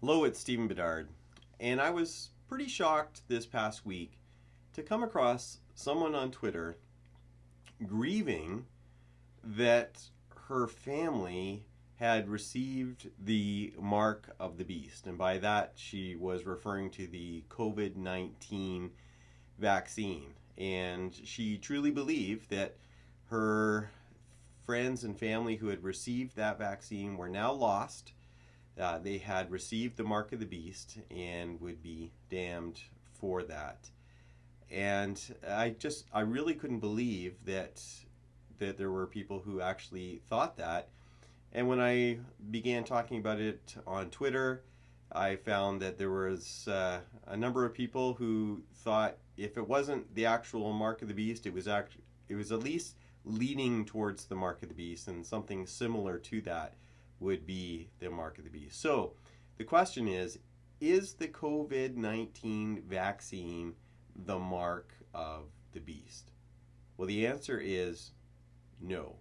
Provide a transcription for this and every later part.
Hello, it's Stephen Bedard, and I was pretty shocked this past week to come across someone on Twitter grieving that her family had received the mark of the beast. And by that, she was referring to the COVID-19 vaccine. And she truly believed that her friends and family who had received that vaccine were now lost. They had received the mark of the beast and would be damned for that. And I really couldn't believe that there were people who actually thought that. And when I began talking about it on Twitter, I found that there was a number of people who thought if it wasn't the actual mark of the beast, it was at least leaning towards the mark of the beast, and something similar to that would be the mark of the beast. So the question is the COVID-19 vaccine the mark of the beast? Well, the answer is no.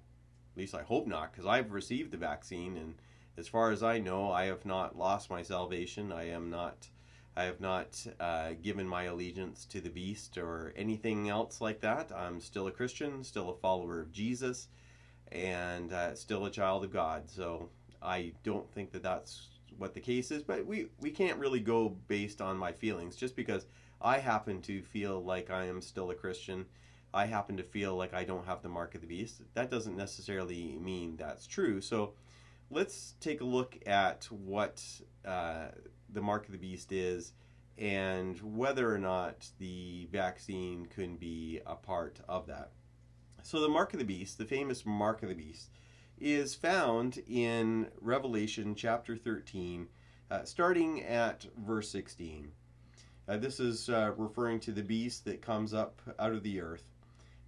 At least I hope not, because I've received the vaccine, and as far as I know, I have not lost my salvation. I have not given my allegiance to the beast or anything else like that. I'm still a Christian, still a follower of Jesus, and still a child of God. So I don't think that that's what the case is, but we can't really go based on my feelings. Just because I happen to feel like I am still a Christian, I happen to feel like I don't have the mark of the beast, that doesn't necessarily mean that's true. So let's take a look at what the mark of the beast is and whether or not the vaccine can be a part of that. So the mark of the beast, the famous mark of the beast, is found in Revelation chapter 13, starting at verse 16. This is referring to the beast that comes up out of the earth,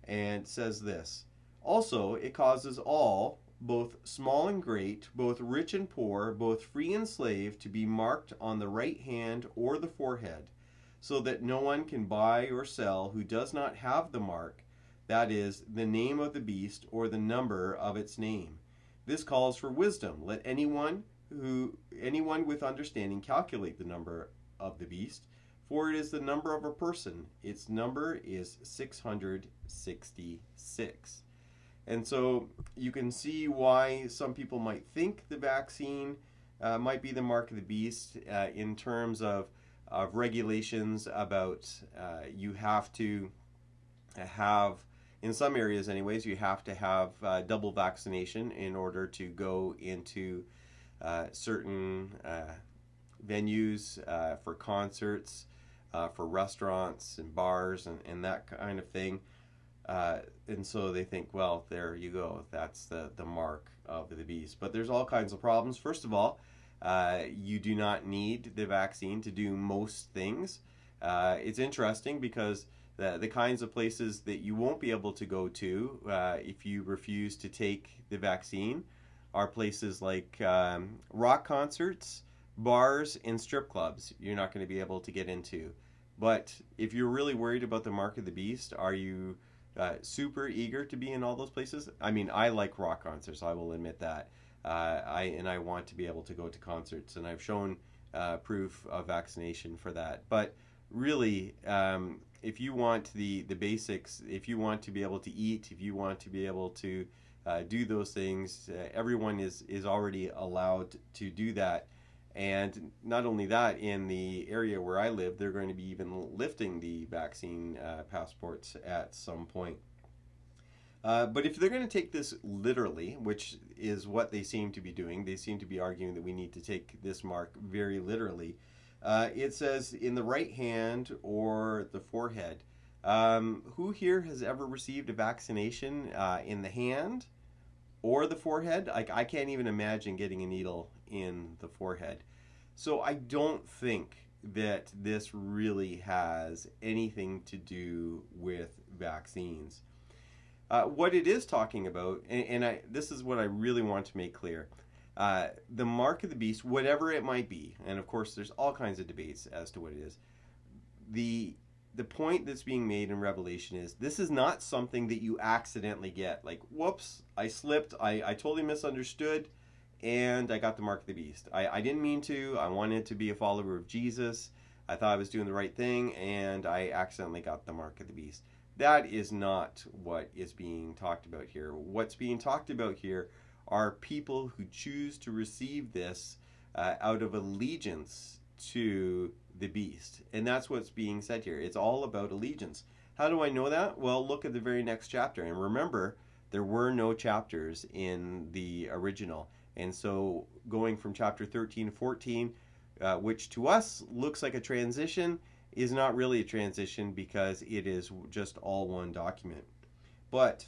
and says this: "Also it causes all, both small and great, both rich and poor, both free and slave, to be marked on the right hand or the forehead, so that no one can buy or sell who does not have the mark, that is, the name of the beast or the number of its name. This calls for wisdom. Let anyone with understanding calculate the number of the beast, for it is the number of a person. Its number is 666. And so you can see why some people might think the vaccine might be the mark of the beast in terms of regulations about you have to have, in some areas anyways, you have to have double vaccination in order to go into certain venues for concerts, for restaurants and bars and that kind of thing. And so they think, well, there you go. That's the mark of the beast. But there's all kinds of problems. First of all, you do not need the vaccine to do most things. It's interesting because the kinds of places that you won't be able to go to if you refuse to take the vaccine are places like rock concerts, bars, and strip clubs. You're not going to be able to get into. But if you're really worried about the mark of the beast, are you super eager to be in all those places? I mean, I like rock concerts, I will admit that. I want to be able to go to concerts, and I've shown proof of vaccination for that. But really, if you want the basics, if you want to be able to eat, if you want to be able to do those things, everyone is already allowed to do that. And not only that, in the area where I live, they're going to be even lifting the vaccine passports at some point. But if they're going to take this literally, which is what they seem to be doing, they seem to be arguing that we need to take this mark very literally. It says in the right hand or the forehead. Who here has ever received a vaccination in the hand or the forehead? Like, I can't even imagine getting a needle in the forehead. So I don't think that this really has anything to do with vaccines. What it is talking about, this is what I really want to make clear. The mark of the beast, whatever it might be, and of course there's all kinds of debates as to what it is, the point that's being made in Revelation is this is not something that you accidentally get. Like, whoops, I slipped, I totally misunderstood, and I got the mark of the beast. I didn't mean to. I wanted to be a follower of Jesus. I thought I was doing the right thing, and I accidentally got the mark of the beast. That is not what is being talked about here. What's being talked about here are people who choose to receive this out of allegiance to the beast. And that's what's being said here. It's all about allegiance. How do I know that? Well, look at the very next chapter. And remember, there were no chapters in the original. And so going from chapter 13 to 14, which to us looks like a transition, is not really a transition because it is just all one document. But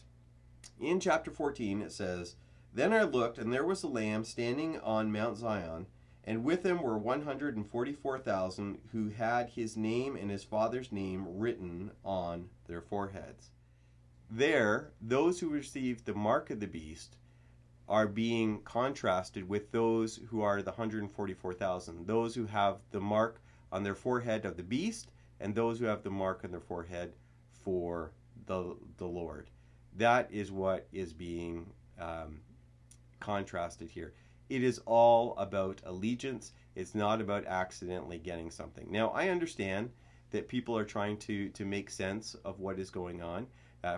in chapter 14 it says, "Then I looked, and there was a Lamb standing on Mount Zion, and with him were 144,000 who had his name and his father's name written on their foreheads." There, those who received the mark of the beast are being contrasted with those who are the 144,000, those who have the mark on their forehead of the beast, and those who have the mark on their forehead for the Lord. That is what is being contrasted here. It is all about allegiance. It's not about accidentally getting something. Now, I understand that people are trying to make sense of what is going on.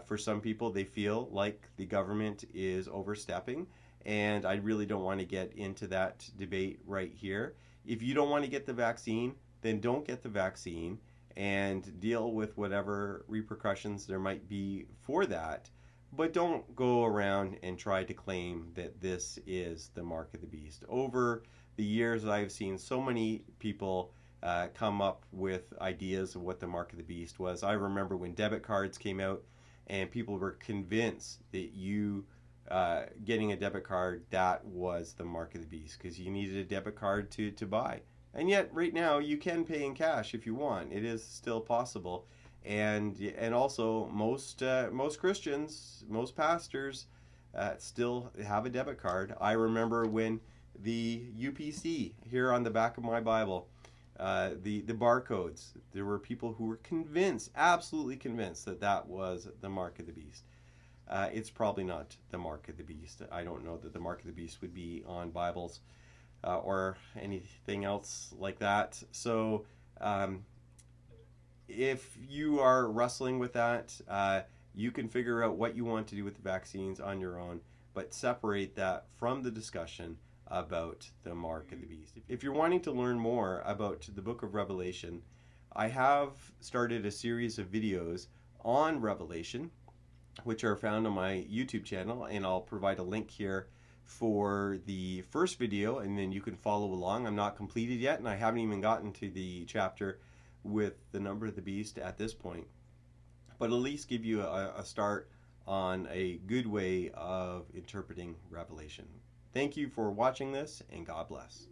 For some people, they feel like the government is overstepping, and I really don't want to get into that debate right here. If you don't want to get the vaccine, then don't get the vaccine and deal with whatever repercussions there might be for that. But don't go around and try to claim that this is the mark of the beast. Over the years, I've seen so many people come up with ideas of what the mark of the beast was. I remember when debit cards came out and people were convinced that you getting a debit card, that was the mark of the beast because you needed a debit card to buy. And yet, right now, you can pay in cash if you want. It is still possible. And also, most Christians, most pastors still have a debit card. I remember when the UPC, here on the back of my Bible, the barcodes, there were people who were convinced, absolutely convinced, that that was the mark of the beast. It's probably not the mark of the beast. I don't know that the mark of the beast would be on Bibles or anything else like that. So if you are wrestling with that, you can figure out what you want to do with the vaccines on your own, but separate that from the discussion about the mark of the beast. If you're wanting to learn more about the book of Revelation, I have started a series of videos on Revelation, which are found on my YouTube channel, and I'll provide a link here for the first video, and then you can follow along. I'm not completed yet, and I haven't even gotten to the chapter with the number of the beast at this point, but at least give you a start on a good way of interpreting Revelation. Thank you for watching this, and God bless.